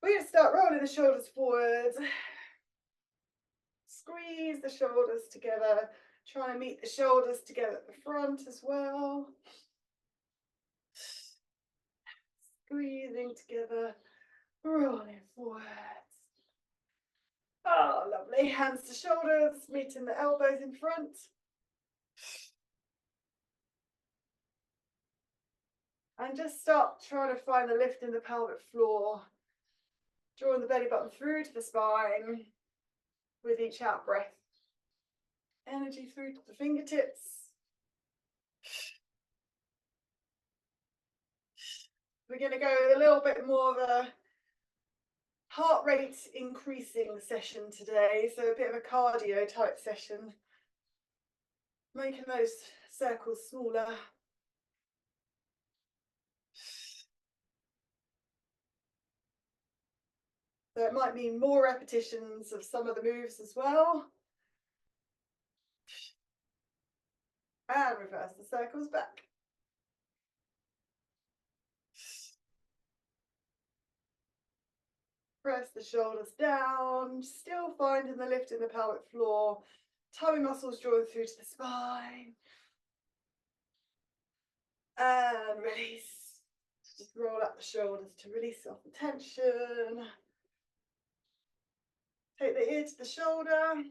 We're going to start rolling the shoulders forward. Squeeze the shoulders together. Try and meet the shoulders together at the front as well. Squeezing together, rolling forwards. Oh, lovely. Hands to shoulders, meeting the elbows in front. And just start trying to find the lift in the pelvic floor. Drawing the belly button through to the spine with each out breath. Energy through to the fingertips. We're going to go with a little bit more of a heart rate increasing session today. So a bit of a cardio type session. Making those circles smaller. So it might mean more repetitions of some of the moves as well. And reverse the circles back. Press the shoulders down, still finding the lift in the pelvic floor. Tummy muscles drawing through to the spine. And release. Just roll up the shoulders to release off the tension. Take the ear to the shoulder.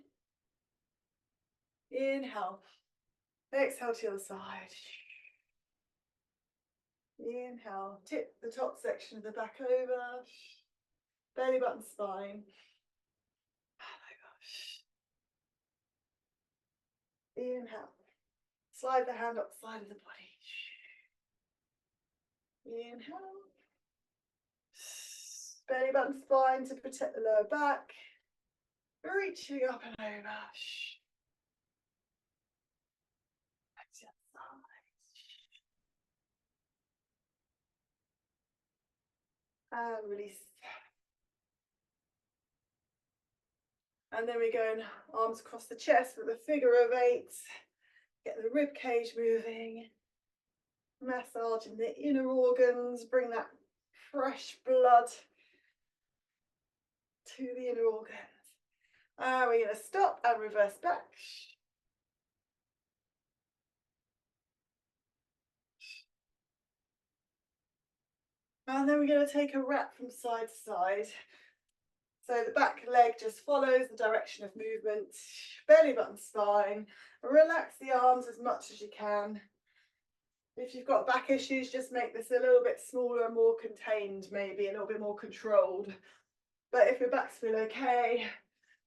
Inhale. Exhale to the other side. Inhale. Tip the top section of the back over. Belly button, spine. Inhale. Slide the hand up the side of the body. Inhale. Belly button, spine to protect the lower back. Reaching up and over. Back to the side. And release. And then we're going arms across the chest with a figure of 8. Get the rib cage moving. Massaging the inner organs. Bring that fresh blood to the inner organs. And we're going to stop and reverse back. And then we're going to take a wrap from side to side. So the back leg just follows the direction of movement. Belly button, spine. Relax the arms as much as you can. If you've got back issues, just make this a little bit smaller and more contained, maybe a little bit more controlled. But if your back's feel okay,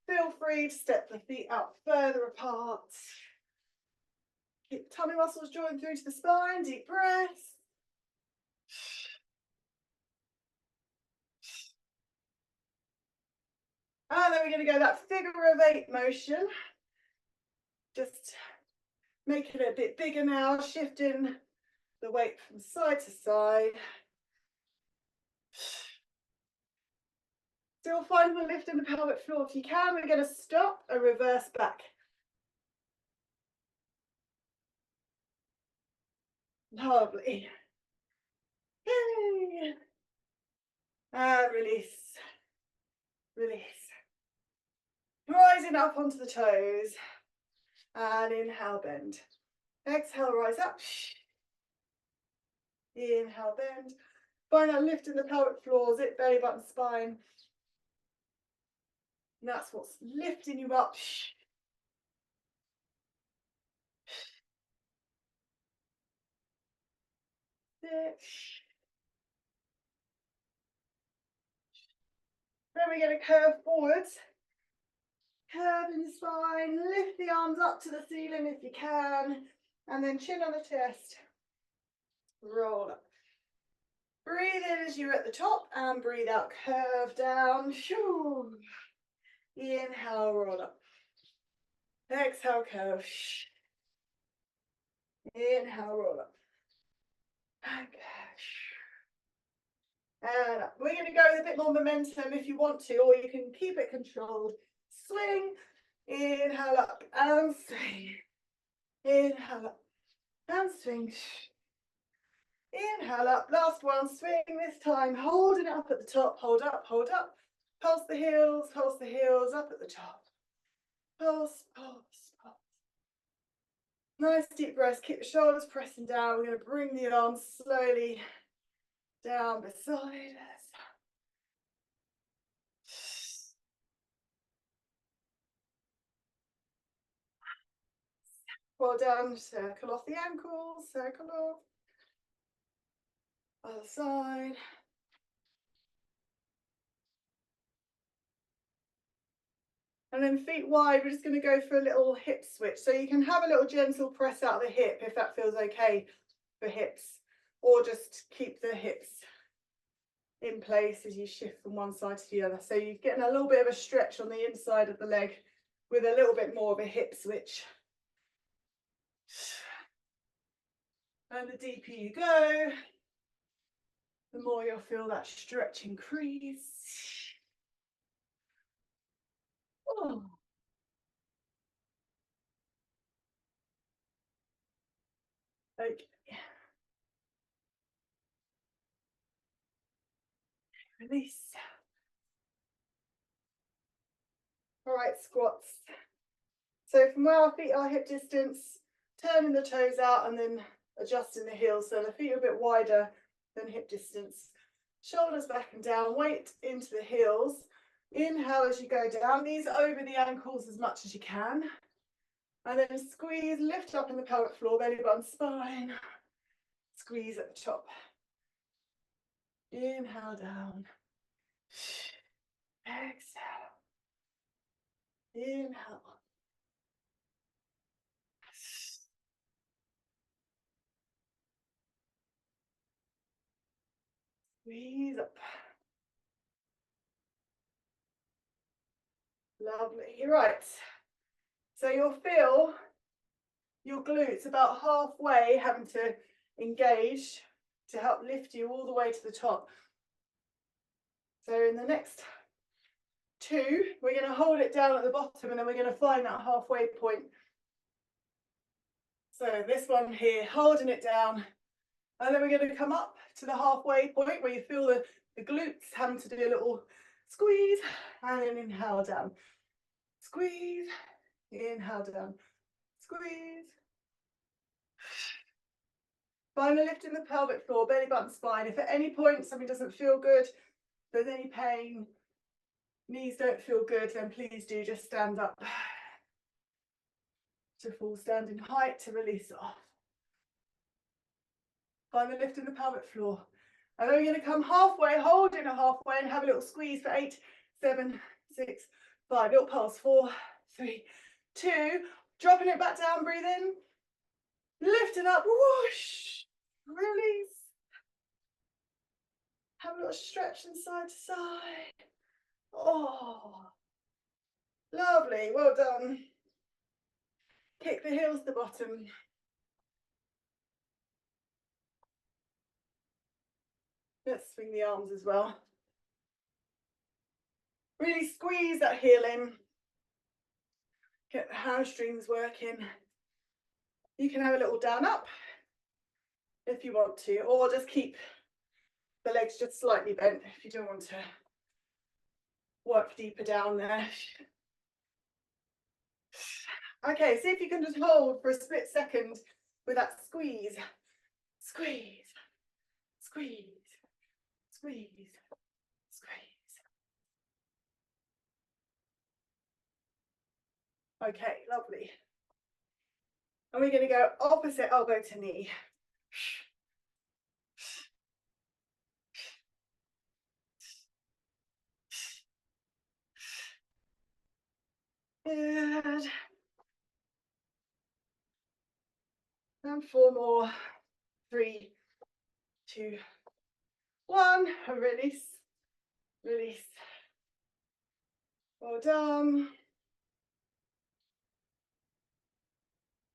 feel free to step the feet out further apart. Keep the tummy muscles drawing through to the spine. Deep breaths. And then we're going to go that figure of 8 motion. Just make it a bit bigger now, shifting the weight from side to side. Still finding the lift in the pelvic floor. If you can, we're going to stop and reverse back. Lovely. Yay. And release. Release. Rising up onto the toes. And inhale, bend. Exhale, rise up. Inhale, bend. Find that lift in the pelvic floor, zip belly button, spine. And that's what's lifting you up. Sit. Then we're going to curve forwards. Curve in the spine, lift the arms up to the ceiling if you can, and then chin on the chest. Roll up. Breathe in as you're at the top and breathe out, curve down. Inhale, roll up. Exhale, curve. Inhale, roll up. And up. We're going to go with a bit more momentum if you want to, or you can keep it controlled. Swing. Inhale up and swing. Inhale up and swing. Inhale up, last one, swing this time, holding it up at the top, hold up, pulse the heels, up at the top, pulse, pulse, pulse. Nice deep breaths, keep the shoulders pressing down. We're going to bring the arms slowly down beside us. Well done, circle off the ankles, circle off. Other side. And then feet wide, we're just going to go for a little hip switch. So you can have a little gentle press out of the hip if that feels okay for hips, or just keep the hips in place as you shift from one side to the other. So you're getting a little bit of a stretch on the inside of the leg with a little bit more of a hip switch. And the deeper you go, the more you'll feel that stretch increase. Oh. Okay. Release. All right, squats. So from where our feet are hip distance, turning the toes out and then adjusting the heels so the feet are a bit wider than hip distance. Shoulders back and down, weight into the heels. Inhale as you go down, knees over the ankles as much as you can. And then squeeze, lift up in the pelvic floor, belly button, spine. Squeeze at the top. Inhale down. Exhale. Inhale. Squeeze up. Lovely. Right. So you'll feel your glutes about halfway having to engage to help lift you all the way to the top. So in the next two, we're going to hold it down at the bottom and then we're going to find that halfway point. So this one here, holding it down, and then we're going to come up to the halfway point where you feel the glutes having to do a little squeeze, and then inhale down. Squeeze, inhale down. Squeeze. Find a lift in the pelvic floor, belly button, spine. If at any point something doesn't feel good, if there's any pain, knees don't feel good, then please do just stand up to full standing height to release it off. Find the lift in the pelvic floor. And then we're going to come halfway, holding it halfway, and have a little squeeze for 8, 7, 6, 5. Little pulse. 4, 3, 2. Dropping it back down, breathe in. Lifting up, whoosh. Release. Have a little stretch from side to side. Oh, lovely. Well done. Kick the heels to the bottom. Let's swing the arms as well. Really squeeze that heel in. Get the hamstrings working. You can have a little down up if you want to, or just keep the legs just slightly bent if you don't want to work deeper down there. Okay, see if you can just hold for a split second with that squeeze. Squeeze, squeeze, squeeze, squeeze. Okay, lovely. And we're going to go opposite elbow to knee. Good. And 4 more. 3, 2, 1. Release. Release. Well done.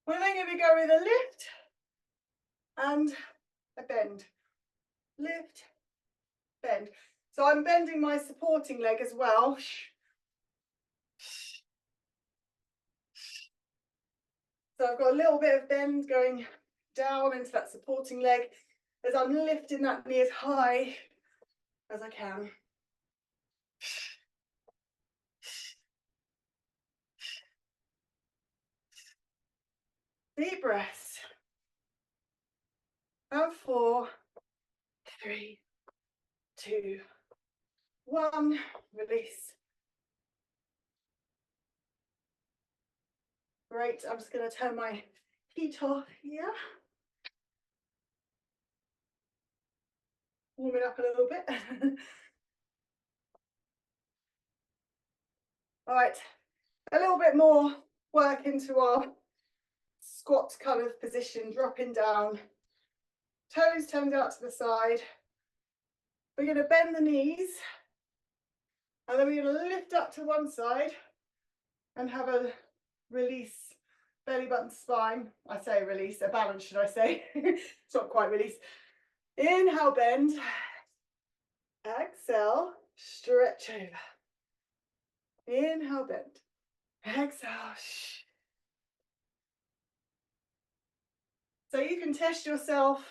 We're then going to go with a lift and a bend. Lift, bend. So I'm bending my supporting leg as well. So I've got a little bit of bend going down into that supporting leg. as I'm lifting that knee as high as I can. Deep breaths. And 4, 3, 2, 1. Release. Great. I'm just going to turn my heat off here. Warm it up a little bit. All right. A little bit more work into our squat kind of position, dropping down. Toes turned out to the side. We're going to bend the knees. And then we're going to lift up to one side and have a release, belly button spine. I say release, a balance should I say. It's not quite release. Inhale, bend. Exhale, stretch over. Inhale, bend. Exhale. So you can test yourself.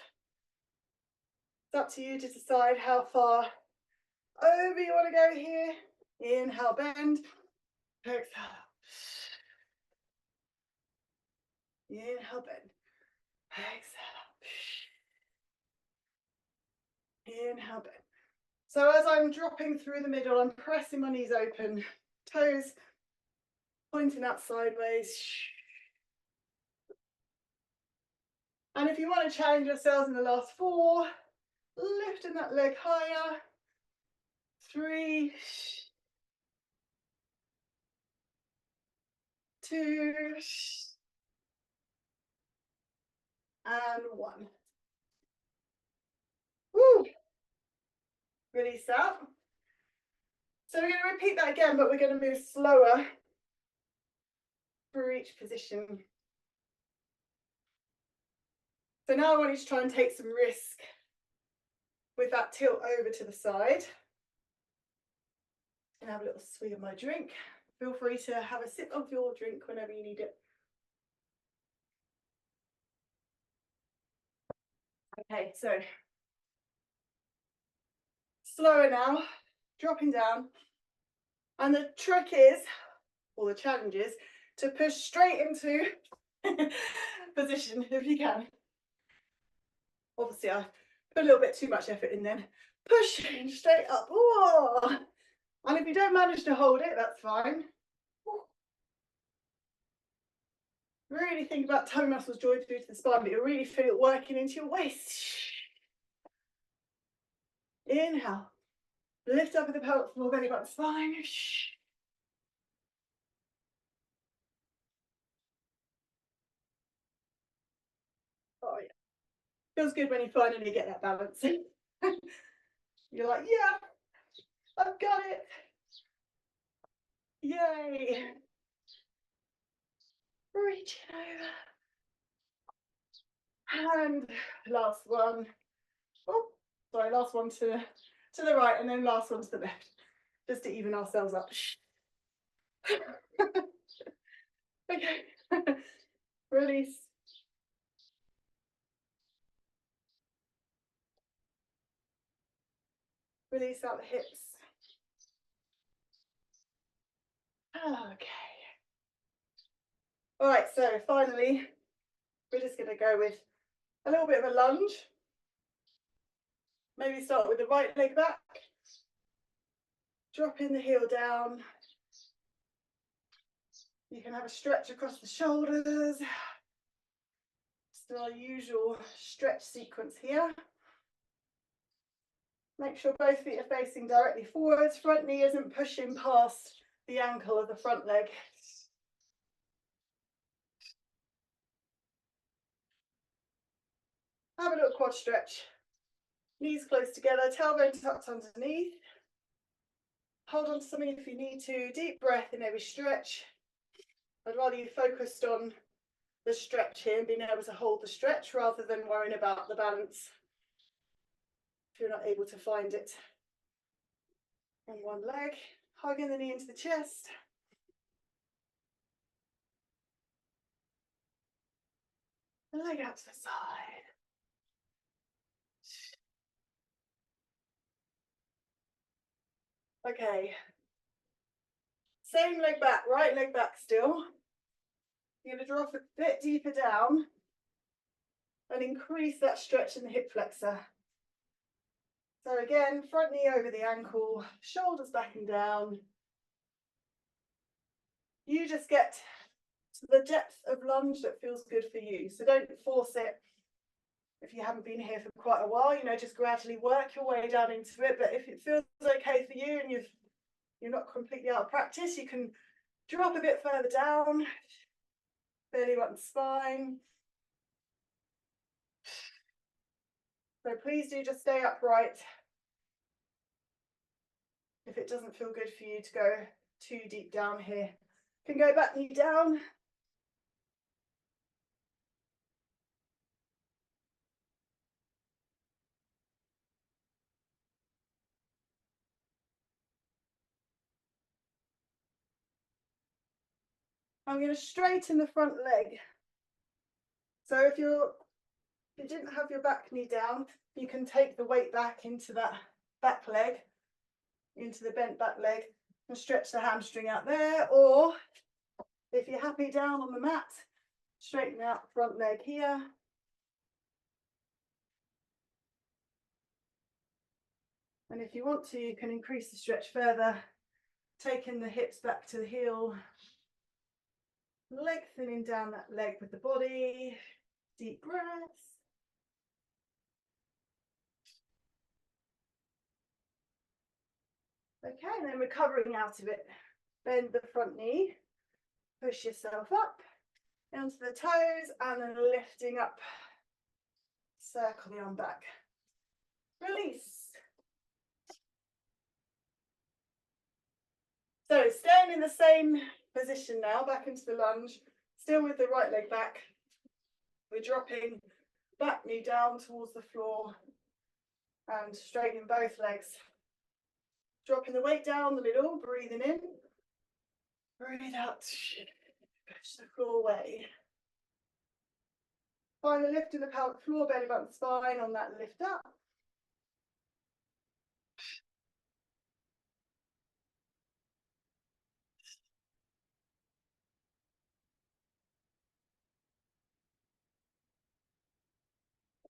It's up to you to decide how far over you want to go here. Inhale, bend. Exhale. Inhale, bend. Exhale. Inhale, bend. So as I'm dropping through the middle, I'm pressing my knees open, toes pointing out sideways. And if you want to challenge yourselves in the last 4, lifting that leg higher. 3, 2, and 1. Woo! Release that. So we're going to repeat that again, but we're going to move slower through each position. So now I want you to try and take some risk with that tilt over to the side. And have a little swig of my drink. Feel free to have a sip of your drink whenever you need it. Okay, so slower now, dropping down. And the trick is, or the challenge is, to push straight into position if you can. Obviously, I put a little bit too much effort in then. Push straight up. Whoa. And if you don't manage to hold it, that's fine. Really think about toe muscles joined through to the spine, but you'll really feel it working into your waist. Inhale. Lift up with the pelvic floor, belly button, spine. Oh yeah. Feels good when you finally get that balance. You're like, yeah, I've got it. Yay. Reaching over. And last one. Oh, sorry, last one to the right, and then last one to the left. Just to even ourselves up. Okay. Release. Release out the hips. Okay. All right, so finally, we're just going to go with a little bit of a lunge. Maybe start with the right leg back. Dropping the heel down. You can have a stretch across the shoulders. Still our usual stretch sequence here. Make sure both feet are facing directly forwards. Front knee isn't pushing past the ankle of the front leg. Have a little quad stretch. Knees close together, tailbone tucked underneath. Hold on to something if you need to. Deep breath and maybe stretch. I'd rather you focused on the stretch here and being able to hold the stretch rather than worrying about the balance if you're not able to find it. On one leg, hugging the knee into the chest. The leg out to the side. Okay. Same leg back, right leg back still. You're going to drop a bit deeper down and increase that stretch in the hip flexor. So again, front knee over the ankle, shoulders back and down. You just get to the depth of lunge that feels good for you. So don't force it if you haven't been here for quite a while, you know, just gradually work your way down into it. But if it feels okay for you and you're not completely out of practice, you can drop a bit further down, belly button spine. So please do just stay upright if it doesn't feel good for you to go too deep down here. You can go back knee down. I'm going to straighten the front leg. So if you didn't have your back knee down, you can take the weight back into that back leg, into the bent back leg, and stretch the hamstring out there. Or if you're happy down on the mat, straighten out the front leg here. And if you want to, you can increase the stretch further, taking the hips back to the heel, lengthening down that leg with the body. Deep breaths. Okay, and then recovering out of it. Bend the front knee, push yourself up onto the toes, and then lifting up. Circle the arm back. Release. So staying in the same position now, back into the lunge, still with the right leg back. We're dropping back knee down towards the floor and straightening both legs. Dropping the weight down the middle, breathing in. Breathe out. Push the floor away. Find the lift in the pelvic floor, belly button spine on that lift up.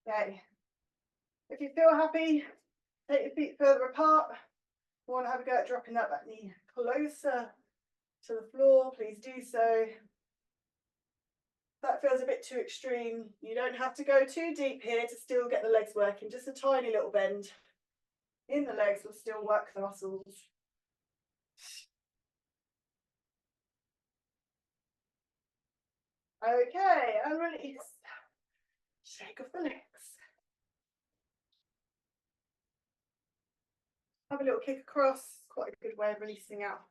Okay. If you feel happy, take your feet further apart. You want to have a go at dropping that back knee closer to the floor, please do so. That feels a bit too extreme. You don't have to go too deep here to still get the legs working. Just a tiny little bend in the legs will still work the muscles. Okay, and release. Shake off the legs. Have a little kick across. Quite a good way of releasing out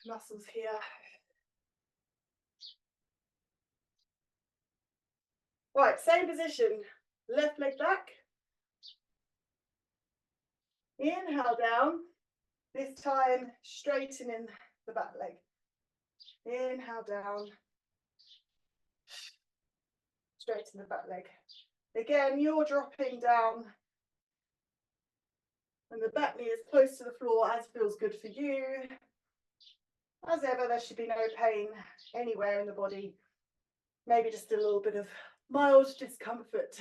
muscles here. Right, same position. Left leg back. Inhale down. This time straightening the back leg. Inhale down. Straighten the back leg. Again, you're dropping down and the back knee is close to the floor as feels good for you. As ever, there should be no pain anywhere in the body. Maybe just a little bit of mild discomfort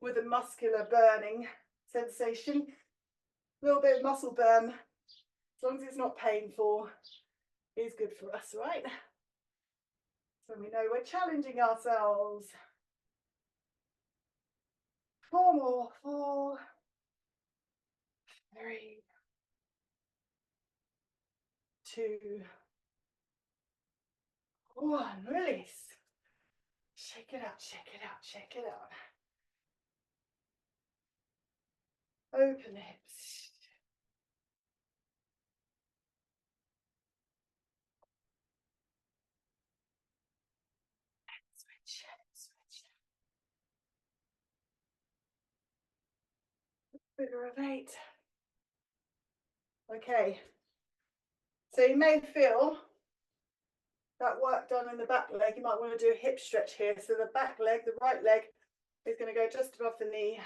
with a muscular burning sensation. A little bit of muscle burn, as long as it's not painful, is good for us, right? So we know we're challenging ourselves. 4 more, 4, 3, 2, 1, release. Shake it out, shake it out, shake it out. Open the hips. Switch, switch. Figure of 8. Okay. So you may feel that work done in the back leg. You might want to do a hip stretch here. So the back leg, the right leg, is going to go just above the knee,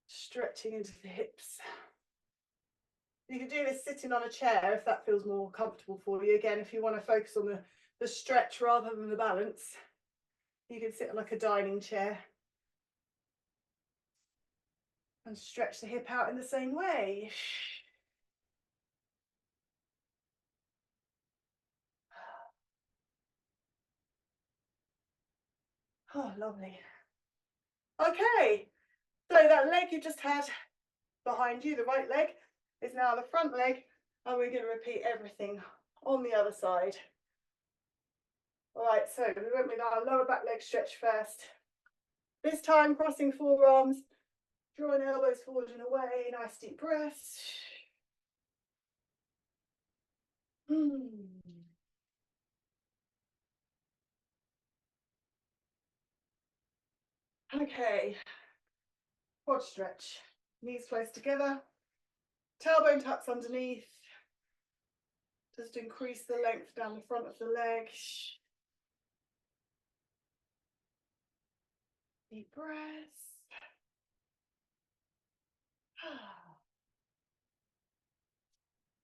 stretching into the hips. You can do this sitting on a chair if that feels more comfortable for you. Again, if you want to focus on the stretch rather than the balance, you can sit on like a dining chair and stretch the hip out in the same way. Oh, lovely. Okay, so that leg you just had behind you, the right leg, is now the front leg, and we're going to repeat everything on the other side. All right, so we went with our lower back leg stretch first. This time, crossing forearms, drawing elbows forward and away, nice deep breaths. Okay, quad stretch. Knees close together, tailbone tucks underneath. Just increase the length down the front of the leg. Deep breaths.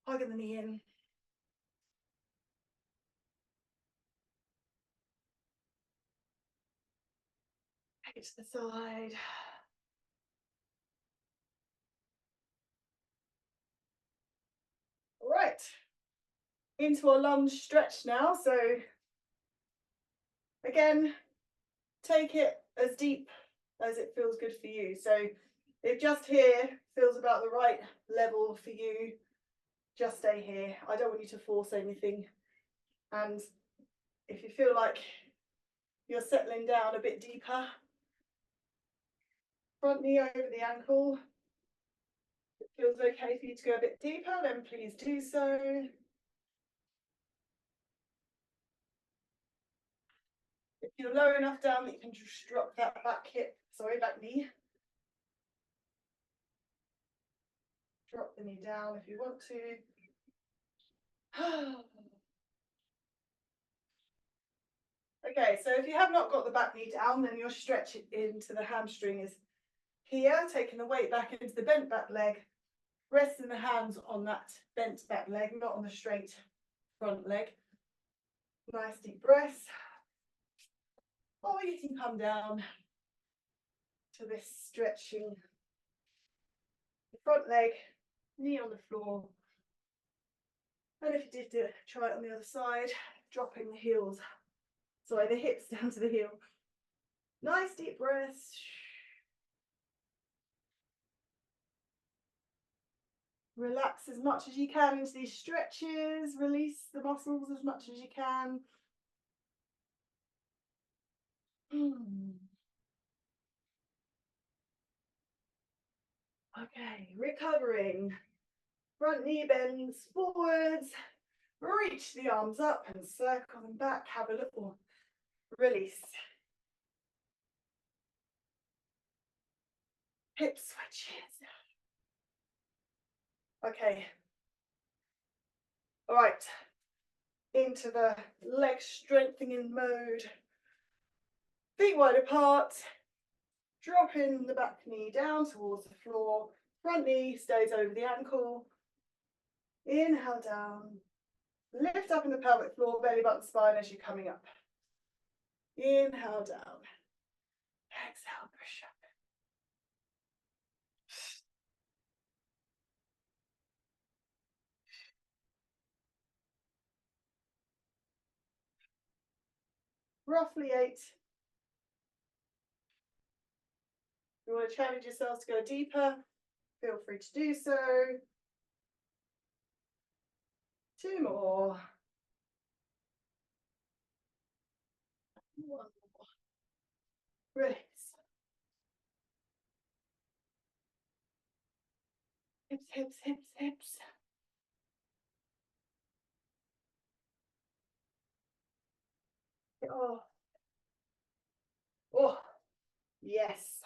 Hugging the knee in. Take it to the side. All right, into a lunge stretch now. So again, take it as deep as it feels good for you. So if just here feels about the right level for you, just stay here. I don't want you to force anything. And if you feel like you're settling down a bit deeper, front knee over the ankle. If it feels okay for you to go a bit deeper, then please do so. If you're low enough down that you can just drop that back knee. Drop the knee down if you want to. Okay, so if you have not got the back knee down, then your stretch into the hamstring is here, taking the weight back into the bent back leg, resting the hands on that bent back leg, not on the straight front leg. Nice deep breath. Or you can come down to this stretching the front leg, knee on the floor. And if you did try it on the other side, dropping the heels, sorry, the hips down to the heel. Nice deep breaths. Relax as much as you can into these stretches. Release the muscles as much as you can. Okay, recovering. Front knee bends forwards. Reach the arms up and circle them back. Have a little release. Hip switches. Okay. All right. Into the leg strengthening mode. Feet wide apart. Dropping the back knee down towards the floor. Front knee stays over the ankle. Inhale down. Lift up in the pelvic floor, belly button spine as you're coming up. Inhale down. Exhale, push up. Roughly 8. If you want to challenge yourselves to go deeper, feel free to do so. 2 more. 1 more. Release. Hips, hips, hips, hips. Oh. Oh. Yes.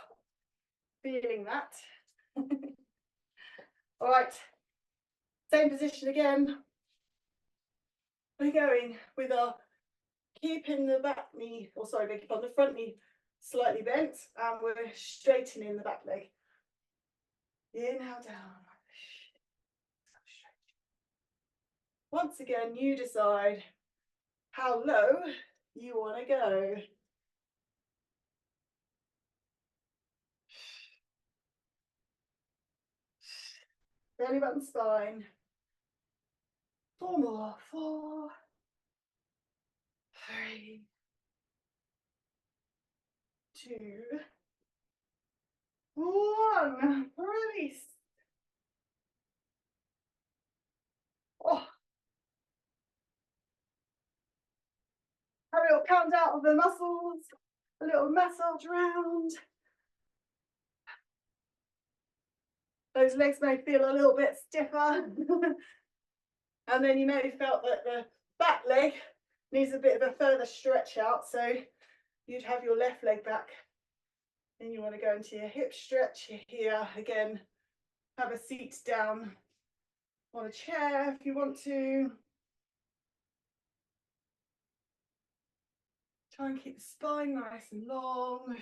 Feeling that. All right. Same position again. We're going with our keeping the back knee, or sorry, beg your pardon, the front knee slightly bent, and we're straightening the back leg. Inhale down. Once again, you decide how low you want to go. Belly button spine. 4 more. 4, 3, 2, 1. Release. Oh, have a little count out of the muscles. A little massage round. Those legs may feel a little bit stiffer. And then you may have felt that the back leg needs a bit of a further stretch out. So you'd have your left leg back. Then you want to go into your hip stretch here. Again, have a seat down on a chair if you want to. Try and keep the spine nice and long.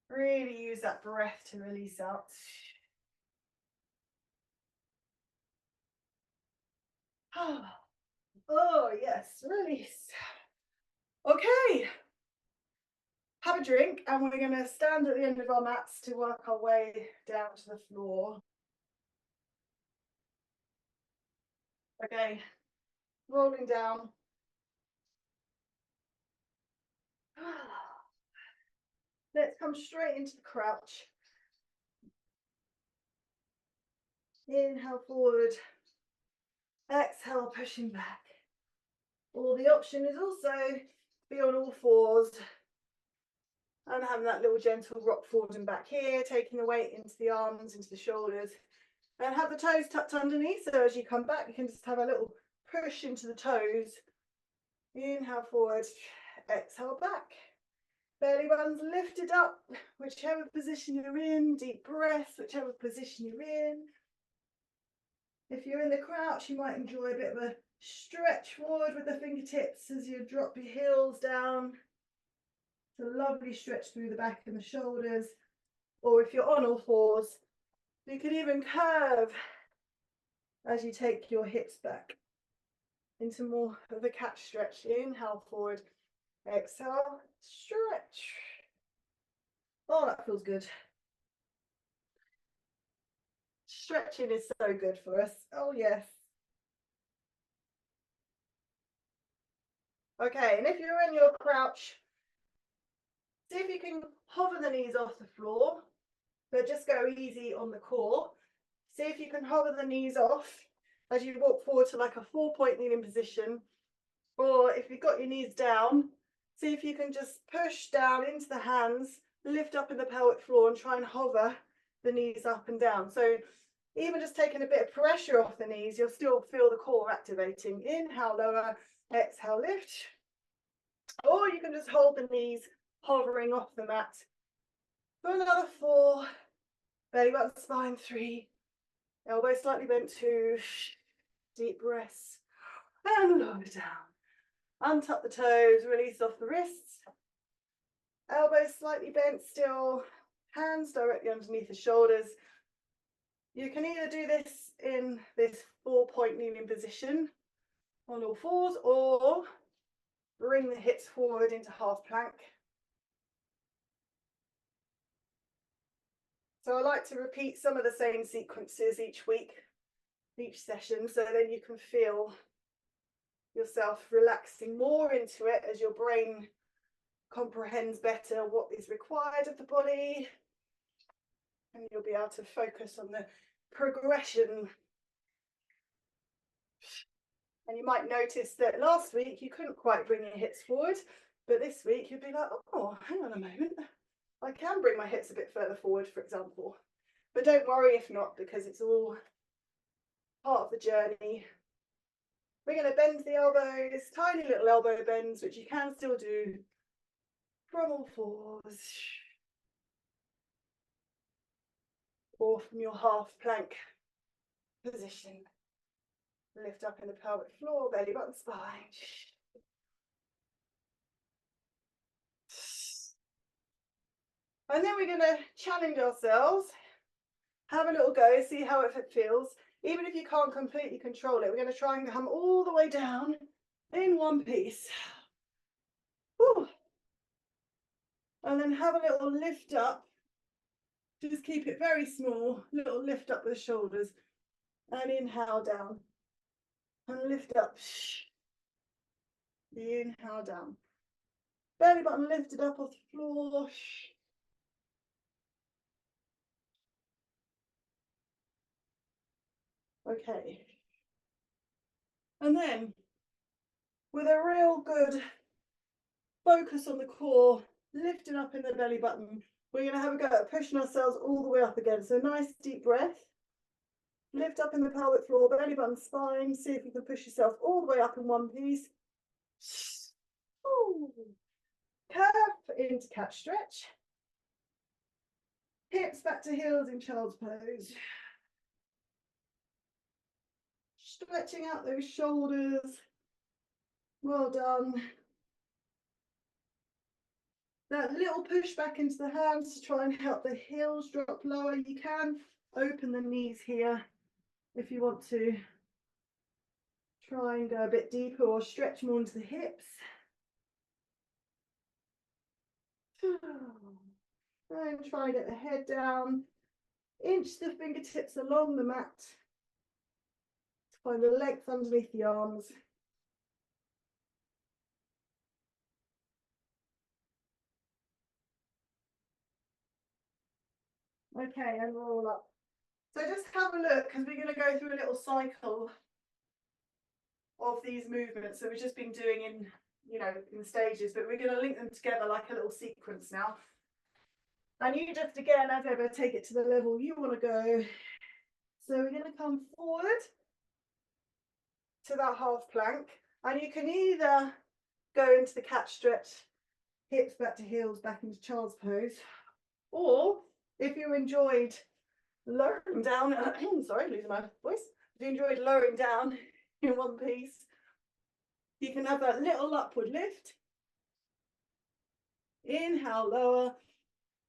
Really use that breath to release out. Oh, yes, release. Okay, have a drink and we're going to stand at the end of our mats to work our way down to the floor. Okay, rolling down. Let's come straight into the crouch. Inhale forward. Exhale, pushing back. Or the option is also be on all fours and having that little gentle rock forward and back here, taking the weight into the arms, into the shoulders, and have the toes tucked underneath. So as you come back, you can just have a little push into the toes. Inhale forward, exhale back. Belly button's lifted up, whichever position you're in. Deep breath, whichever position you're in. If you're in the crouch, you might enjoy a bit of a stretch forward with the fingertips as you drop your heels down. It's a lovely stretch through the back and the shoulders. Or if you're on all fours, you can even curve as you take your hips back into more of a cat stretch. Inhale forward, exhale, stretch. Oh, that feels good. Stretching is so good for us. Oh, yes. Okay, and if you're in your crouch, see if you can hover the knees off the floor, but just go easy on the core. See if you can hover the knees off as you walk forward to like a 4-point kneeling position. Or if you've got your knees down, see if you can just push down into the hands, lift up in the pelvic floor and try and hover the knees up and down. So even just taking a bit of pressure off the knees, you'll still feel the core activating. Inhale, lower, exhale, lift. Or you can just hold the knees hovering off the mat for another 4. Belly button spine 3. Elbow slightly bent 2. Deep breaths. And lower down. Untuck the toes, release off the wrists. Elbows slightly bent still. Hands directly underneath the shoulders. You can either do this in this 4-point kneeling position on all fours, or bring the hips forward into half plank. So I like to repeat some of the same sequences each week, each session, so then you can feel yourself relaxing more into it as your brain comprehends better what is required of the body, and you'll be able to focus on the progression. And you might notice that last week you couldn't quite bring your hips forward, but this week you'd be like, oh, hang on a moment, I can bring my hips a bit further forward, for example. But don't worry if not, because it's all part of the journey. We're going to bend the elbows, tiny little elbow bends, which you can still do from all fours or from your half plank position. Lift up in the pelvic floor, belly button spine. And then we're going to challenge ourselves Have a little go, see how it feels. Even if you can't completely control it, we're going to try and come all the way down in one piece. Whew. And then have a little lift up. Just keep it very small, little lift up with the shoulders. And inhale down. And lift up. Inhale down. Belly button lifted up off the floor. Okay. And then, with a real good focus on the core, lifting up in the belly button, we're going to have a go at pushing ourselves all the way up again. So nice deep breath. Lift up in the pelvic floor, belly button, spine. See if you can push yourself all the way up in one piece. Ooh. Curve into cat stretch. Hips back to heels in child's pose. Stretching out those shoulders. Well done. That little push back into the hands to try and help the heels drop lower. You can open the knees here if you want to try and go a bit deeper or stretch more into the hips. And try and get the head down. Inch the fingertips along the mat to find the length underneath the arms. Okay, and roll up. So just have a look, because we're going to go through a little cycle of these movements that we've just been doing in stages, but we're going to link them together like a little sequence now. And you just, again, as ever, take it to the level you want to go. So we're going to come forward to that half plank, and you can either go into the cat stretch, hips back to heels, back into child's pose, or if you enjoyed lowering down, sorry, losing my voice. If you enjoyed lowering down in one piece, you can have that little upward lift. Inhale, lower.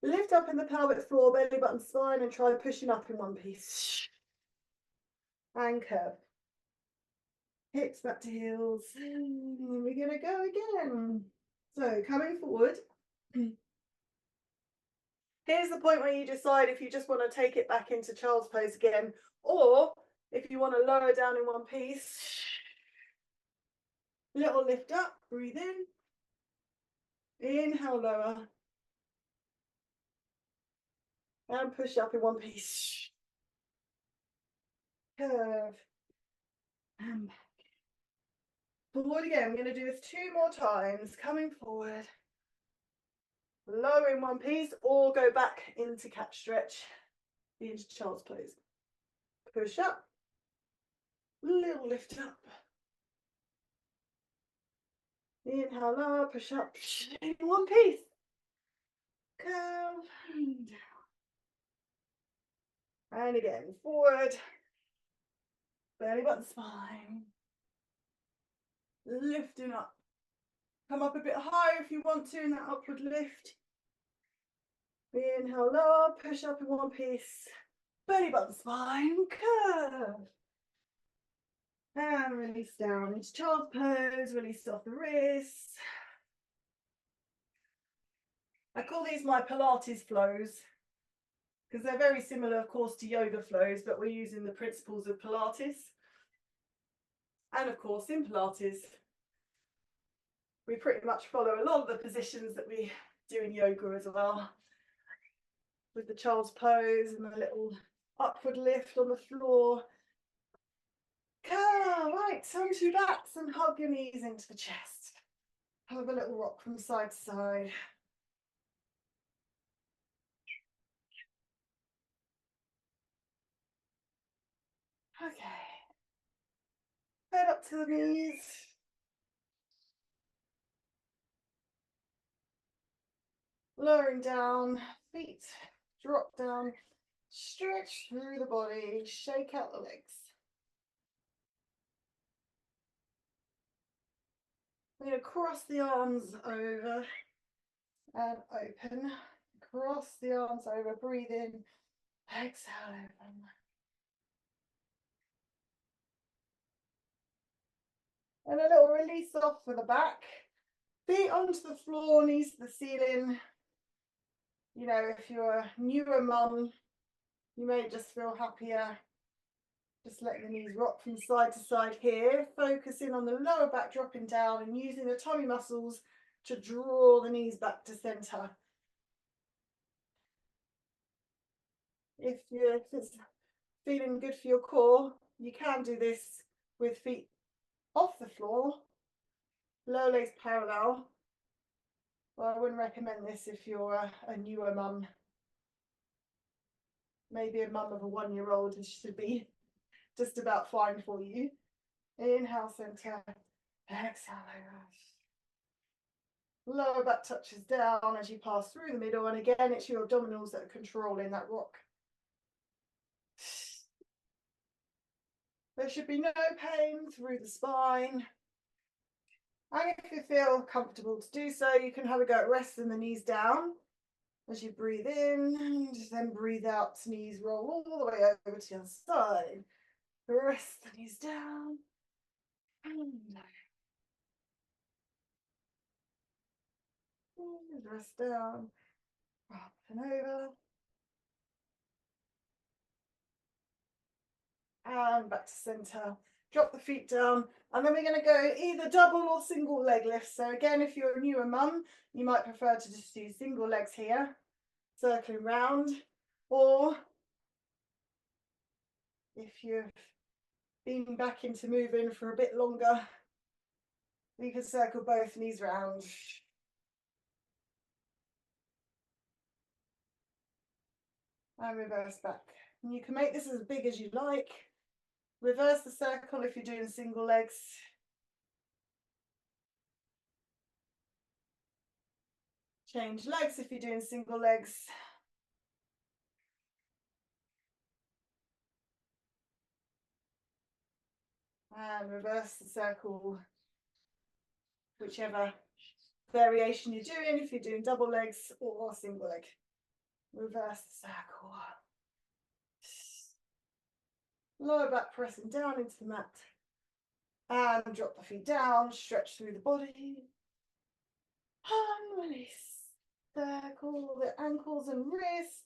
Lift up in the pelvic floor, belly button, spine, and try pushing up in one piece. And curve. Hips back to heels. And we're going to go again. So coming forward. Here's the point where you decide if you just want to take it back into child's pose again, or if you want to lower down in one piece. Little lift up, breathe in. Inhale, lower. And push up in one piece. Curve. And back. Forward again. We're going to do this 2 more times. Coming forward. Lower in one piece, or go back into cat stretch, into child's pose. Push up. Little lift up. Inhale, lower, push up in one piece. Curve and down. And again, forward. Belly button, spine. Lifting up. Come up a bit higher if you want to in that upward lift. Inhale, lower, push up in one piece. Belly button, spine, curve. And release down into child's pose, release off the wrists. I call these my Pilates flows because they're very similar, of course, to yoga flows, but we're using the principles of Pilates. And of course, in Pilates, we pretty much follow a lot of the positions that we do in yoga as well, with the child's pose and the little upward lift on the floor. Right, onto your backs and hug your knees into the chest. Have a little rock from side to side. Okay. Head up to the knees. Lowering down, feet drop down, stretch through the body, shake out the legs. I'm going to cross the arms over and open. Cross the arms over, breathe in Exhale, open. And a little release off for the back. Feet onto the floor, knees to the ceiling. You know, if you're a newer mum, you may just feel happier. Just letting the knees rock from side to side here. Focusing on the lower back dropping down and using the tummy muscles to draw the knees back to center. If it's feeling good for your core, you can do this with feet off the floor, lower legs parallel. Well, I wouldn't recommend this if you're a newer mum. Maybe a mum of a 1-year-old, it should be just about fine for you. Inhale, center. Exhale, lower back touches down as you pass through the middle. And again, it's your abdominals that are controlling that rock. There should be no pain through the spine. And if you feel comfortable to do so, you can have a go at resting the knees down as you breathe in, and then breathe out, knees roll all the way over to the other side. Rest the knees down. And rest down. Up and over. And back to center. Drop the feet down. And then we're going to go either double or single leg lifts. So again, if you're a newer mum, you might prefer to just do single legs here, circling round. Or if you've been back into moving for a bit longer, you can circle both knees round. And reverse back. And you can make this as big as you like. Reverse the circle if you're doing single legs. Change legs if you're doing single legs. And reverse the circle, whichever variation you're doing, if you're doing double legs or single leg. Reverse the circle. Lower back pressing down into the mat. And drop the feet down, stretch through the body. And release. Circle the ankles and wrists.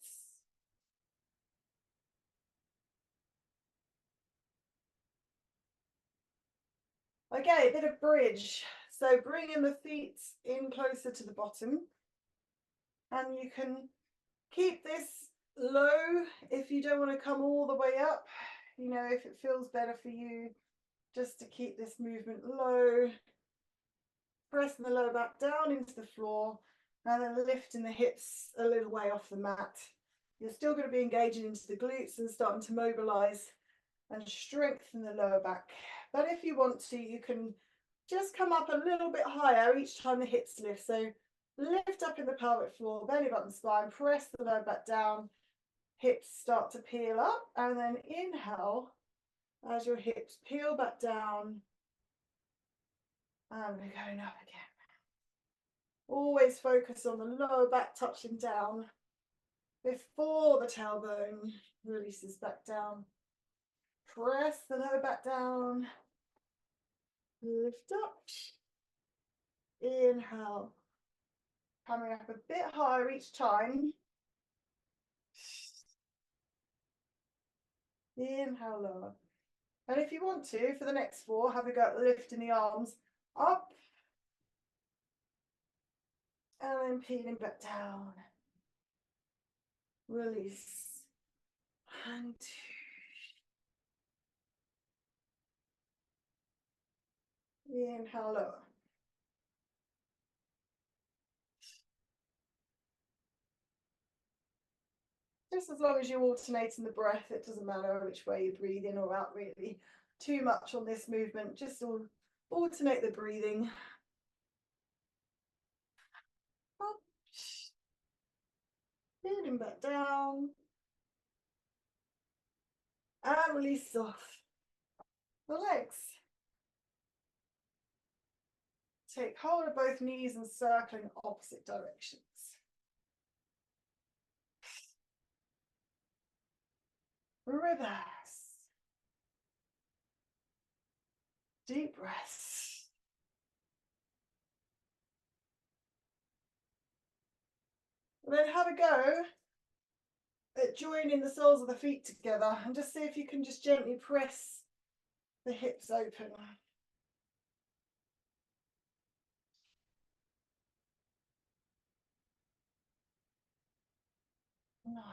Okay, a bit of bridge. So bringing the feet in closer to the bottom. And you can keep this low if you don't want to come all the way up. You know, if it feels better for you, just to keep this movement low. Pressing the lower back down into the floor and then lifting the hips a little way off the mat. You're still going to be engaging into the glutes and starting to mobilize and strengthen the lower back. But if you want to, you can just come up a little bit higher each time the hips lift. So lift up in the pelvic floor, belly button spine, press the lower back down, hips start to peel up, and then inhale as your hips peel back down. And we're going up again. Always focus on the lower back touching down before the tailbone releases back down. Press the lower back down. Lift up. Inhale. Coming up a bit higher each time. Inhale lower. And if you want to, for the next 4, have a go at lifting the arms up. And then peeling back down. Release. And 2. Inhale lower. Just as long as you're alternating the breath, it doesn't matter which way you breathe in or out really too much on this movement. Just alternate the breathing. Up. Peeling back down. And release off the legs. Take hold of both knees and circle in opposite directions. Reverse. Deep breaths. And then have a go at joining the soles of the feet together and just see if you can just gently press the hips open. Nice.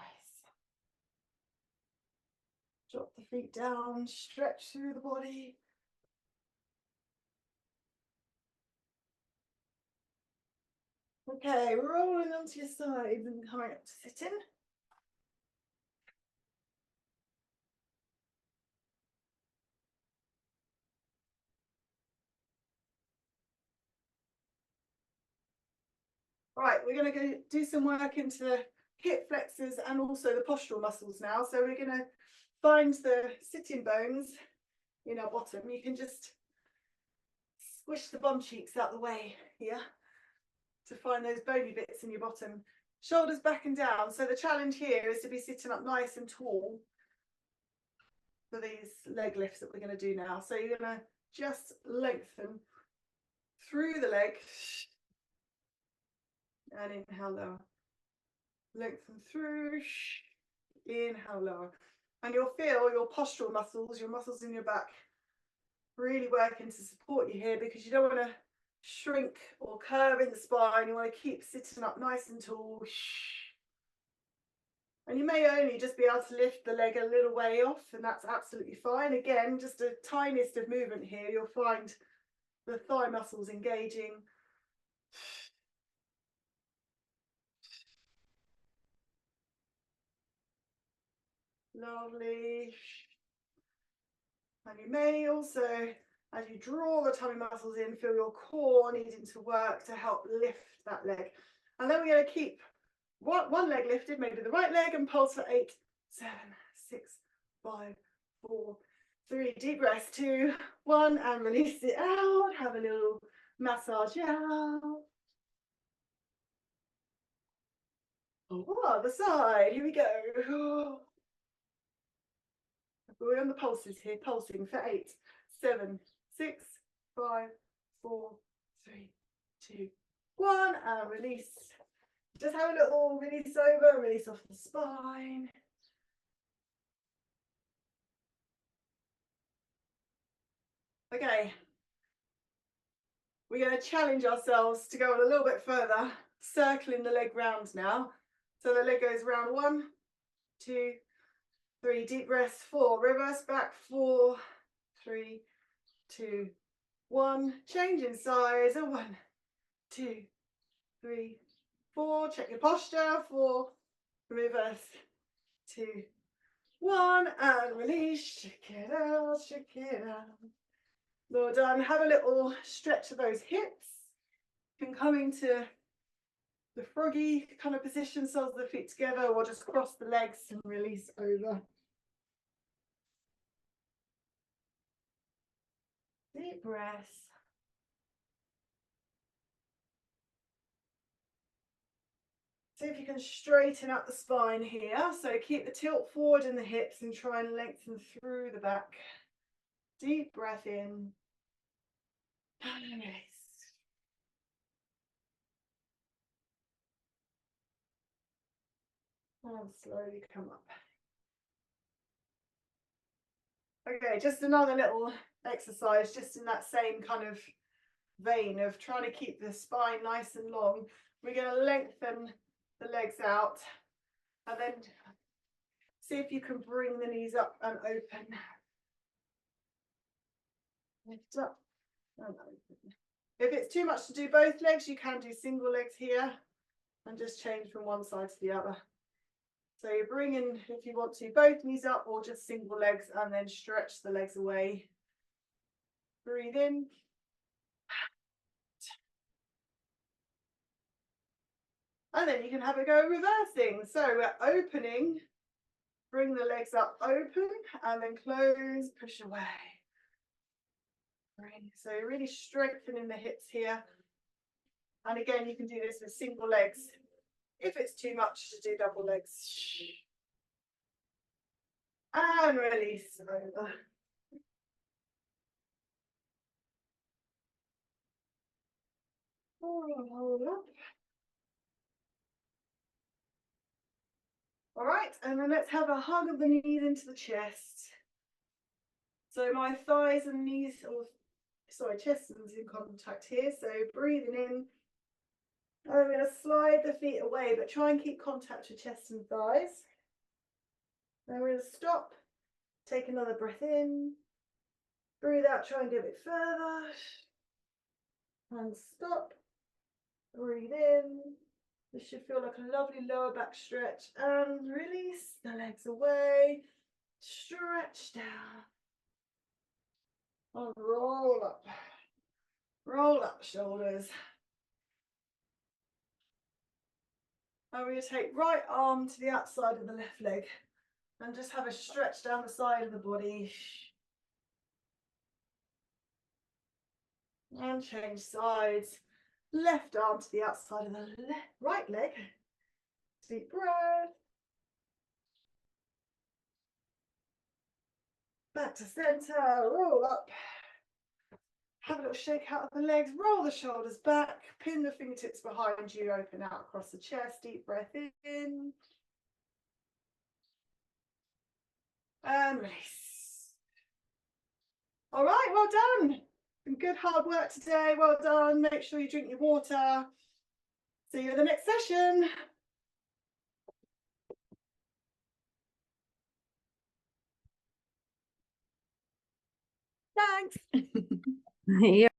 Drop the feet down, stretch through the body. Okay, rolling onto your sides and coming up to sitting. Right, we're going to go do some work into the hip flexors and also the postural muscles now. So we're going to find the sitting bones in our bottom. You can just squish the bum cheeks out the way here to find those bony bits in your bottom. Shoulders back and down. So the challenge here is to be sitting up nice and tall for these leg lifts that we're going to do now. So you're going to just lengthen through the leg and inhale lower. Lengthen through, inhale lower. And you'll feel your postural muscles, your muscles in your back, really working to support you here because you don't want to shrink or curve in the spine. You want to keep sitting up nice and tall. And you may only just be able to lift the leg a little way off, and that's absolutely fine. Again, just a tiniest of movement here. You'll find the thigh muscles engaging. Lovely. And you may also, as you draw the tummy muscles in, feel your core needing to work to help lift that leg. And then we're going to keep one leg lifted, maybe the right leg, and pulse for 8, 7, 6, 5, 4, 3. Deep breaths, 2, 1, and release it out. Have a little massage out. Oh, other side. Here we go. We're on the pulses here, pulsing for 8, 7, 6, 5, 4, 3, 2, 1, and release. Just have a little release over, release off the spine. Okay, we're going to challenge ourselves to go on a little bit further, circling the leg round now. So the leg goes round 1, 2, 3, deep breaths, 4, reverse back, 4, 3, 2, 1, change in size, and 1, 2, 3, 4, check your posture, 4, reverse, 2, 1, and release, shake it out, shake it out. Well done. Have a little stretch of those hips. You can come into the froggy kind of position, soles of the feet together, or just cross the legs and release over. Deep breaths. See if you can straighten up the spine here. So keep the tilt forward in the hips and try and lengthen through the back. Deep breath in. And release. And slowly come up. Okay, just another little exercise, just in that same kind of vein of trying to keep the spine nice and long. We're going to lengthen the legs out and then see if you can bring the knees up and open. Lift up and open. If it's too much to do both legs, you can do single legs here and just change from one side to the other. So you bring in, if you want to, both knees up or just single legs, and then stretch the legs away. Breathe in. And then you can have a go reversing. So we're opening, bring the legs up open, and then close, push away. Bring. So you're really strengthening the hips here. And again, you can do this with single legs. If it's too much to do double legs. And release over. Hold up. All right, and then let's have a hug of the knees into the chest. So my thighs and knees, or sorry, chest is in contact here. So breathing in. And I'm going to slide the feet away, but try and keep contact with chest and thighs. Then we're going to stop. Take another breath in. Breathe out, try and go a bit further. And stop. Breathe in. This should feel like a lovely lower back stretch. And release the legs away. Stretch down. And roll up. Roll up the shoulders. And we're going to take right arm to the outside of the left leg. And just have a stretch down the side of the body. And change sides. Left arm to the outside of the right leg. Deep breath. Back to center, roll up. Have a little shake out of the legs, roll the shoulders back, pin the fingertips behind you, open out across the chest, deep breath in. And release. All right, well done. Some good hard work today, well done. Make sure you drink your water. See you in the next session. Thanks. Yeah.